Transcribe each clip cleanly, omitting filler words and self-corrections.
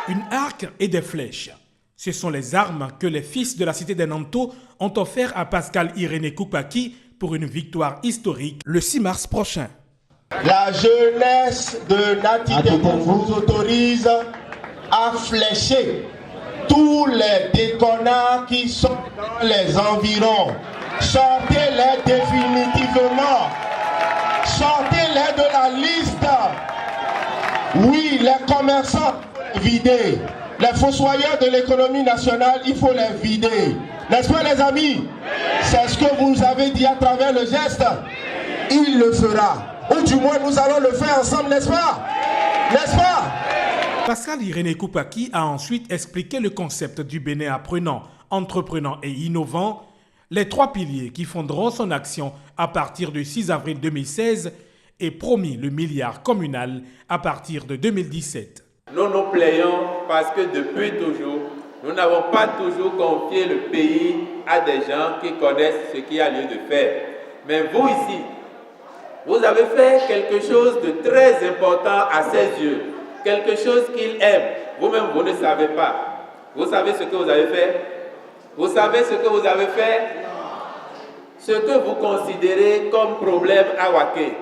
Une arc et des flèches. Ce sont les armes que les fils de la cité des Nanto ont offert à Pascal Irénée Koupaki pour une victoire historique le 6 mars prochain. La jeunesse de Natidebo vous autorise à flécher tous les déconnants qui sont dans les environs. Sortez-les définitivement. Sortez-les de la liste. Oui, les commerçants, vider. Les fossoyeurs de l'économie nationale, il faut les vider. N'est-ce pas les amis? C'est ce que vous avez dit à travers le geste. Il le fera. Ou du moins nous allons le faire ensemble, n'est-ce pas? N'est-ce pas? Pascal Irénée Koupaki a ensuite expliqué le concept du Bénin apprenant, entreprenant et innovant, les 3 piliers qui fonderont son action à partir du 6 avril 2016 et promis le milliard communal à partir de 2017. Nous nous plaignons parce que depuis toujours, nous n'avons pas toujours confié le pays à des gens qui connaissent ce qu'il y a lieu de faire. Mais vous ici, vous avez fait quelque chose de très important à ses yeux, quelque chose qu'il aime. Vous-même, vous ne savez pas. Vous savez ce que vous avez fait? Vous savez ce que vous avez fait? Ce que vous considérez comme problème à Waké,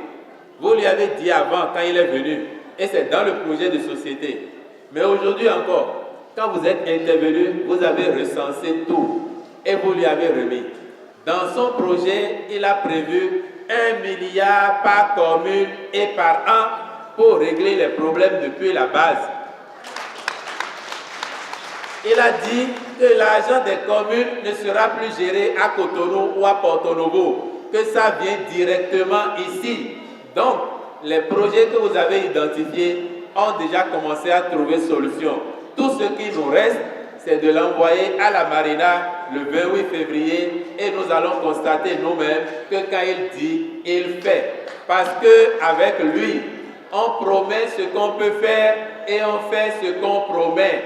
vous lui avez dit avant quand il est venu, et c'est dans le projet de société. Mais aujourd'hui encore, quand vous êtes intervenu, vous avez recensé tout et vous lui avez remis. Dans son projet, il a prévu 1 milliard par commune et par an pour régler les problèmes depuis la base. Il a dit que l'argent des communes ne sera plus géré à Cotonou ou à Porto Novo, que ça vient directement ici. Donc, les projets que vous avez identifiés ont déjà commencé à trouver solution. Tout ce qui nous reste, c'est de l'envoyer à la Marina le 28 février et nous allons constater nous-mêmes que quand il dit, il fait. Parce qu'avec lui, on promet ce qu'on peut faire et on fait ce qu'on promet.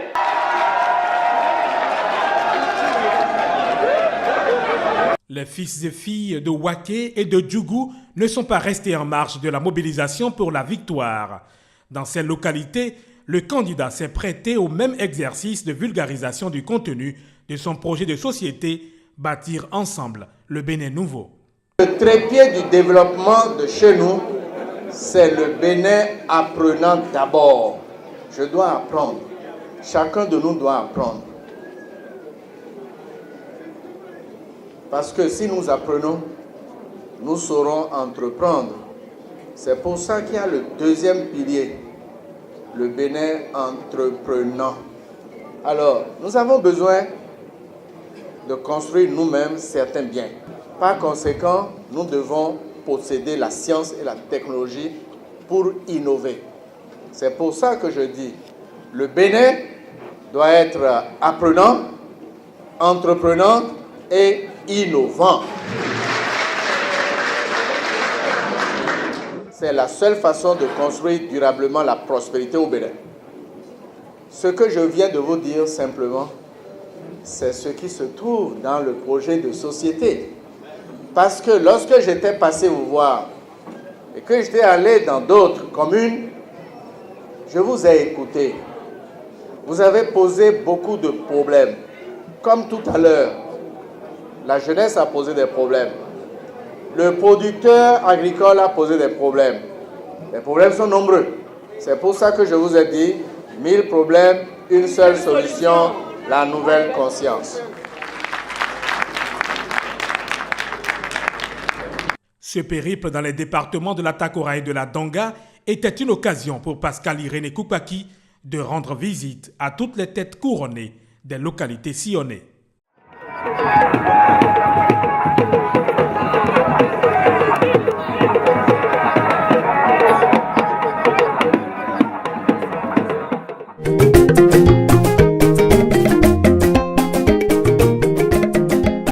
Les fils et filles de Waké et de Djougou ne sont pas restés en marge de la mobilisation pour la victoire. Dans ces localités, le candidat s'est prêté au même exercice de vulgarisation du contenu de son projet de société Bâtir ensemble le Bénin nouveau. Le trépied du développement de chez nous, c'est le Bénin apprenant d'abord. Je dois apprendre. Chacun de nous doit apprendre. Parce que si nous apprenons, nous saurons entreprendre. C'est pour ça qu'il y a le deuxième pilier, le Bénin entreprenant. Alors, nous avons besoin de construire nous-mêmes certains biens. Par conséquent, nous devons posséder la science et la technologie pour innover. C'est pour ça que je dis, le Bénin doit être apprenant, entreprenant et innovant. C'est la seule façon de construire durablement la prospérité au Bénin. Ce que je viens de vous dire simplement, c'est ce qui se trouve dans le projet de société. Parce que lorsque j'étais passé vous voir et que j'étais allé dans d'autres communes, je vous ai écouté. Vous avez posé beaucoup de problèmes. Comme tout à l'heure, la jeunesse a posé des problèmes. Le producteur agricole a posé des problèmes. Les problèmes sont nombreux. C'est pour ça que je vous ai dit, 1000 problèmes, une seule solution, la nouvelle conscience. Ce périple dans les départements de la Takora et de la Donga était une occasion pour Pascal Irénée Koupaki de rendre visite à toutes les têtes couronnées des localités sillonnées.